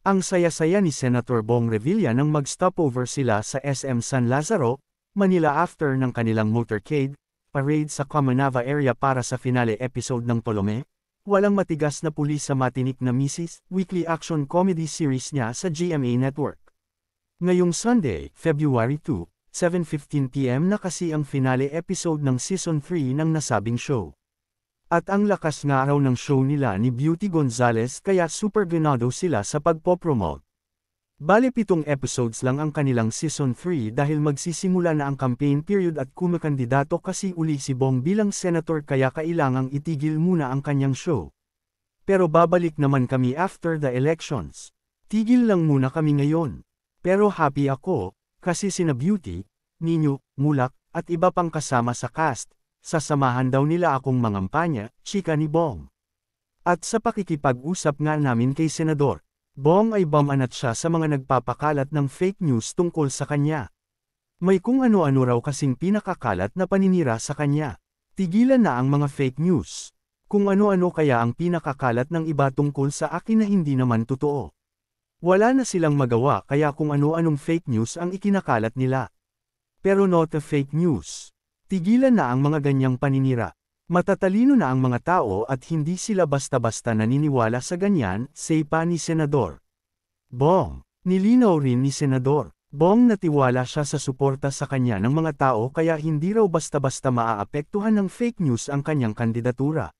Ang saya-saya ni Senator Bong Revilla nang mag-stopover sila sa SM San Lazaro, Manila after ng kanilang motorcade parade sa Comonava area para sa finale episode ng Tolome. Walang matigas na pulis sa matinik na misis, weekly action comedy series niya sa GMA Network. Ngayong Sunday, February 2, 7:15 PM na kasi ang finale episode ng Season 3 ng nasabing show. At ang lakas nga raw ng show nila ni Beauty Gonzales kaya super ganado sila sa pagpopromote. Bale 7 episodes lang ang kanilang Season 3 dahil magsisimula na ang campaign period at kumakandidato kasi uli si Bong bilang senator kaya kailangang itigil muna ang kanyang show. Pero babalik naman kami after the elections. Tigil lang muna kami ngayon. Pero happy ako, kasi sina Beauty, Nino, Mulak, at iba pang kasama sa cast, sasamahan daw nila akong mangampanya, chika ni Bong. At sa pakikipag-usap nga namin kay Senador Bong ay bamanat siya sa mga nagpapakalat ng fake news tungkol sa kanya. May kung ano-ano raw kasing pinakakalat na paninira sa kanya. Tigilan na ang mga fake news. Kung ano-ano kaya ang pinakakalat ng iba tungkol sa akin na hindi naman totoo. Wala na silang magawa kaya kung ano-anong fake news ang ikinakalat nila. Pero not a fake news. Tigilan na ang mga ganyang paninira. Matatalino na ang mga tao at hindi sila basta-basta naniniwala sa ganyan, say pa ni Senador Bong. Nilinaw rin ni Senador Bong na tiwala siya sa suporta sa kanya ng mga tao kaya hindi raw basta-basta maaapektuhan ng fake news ang kanyang kandidatura.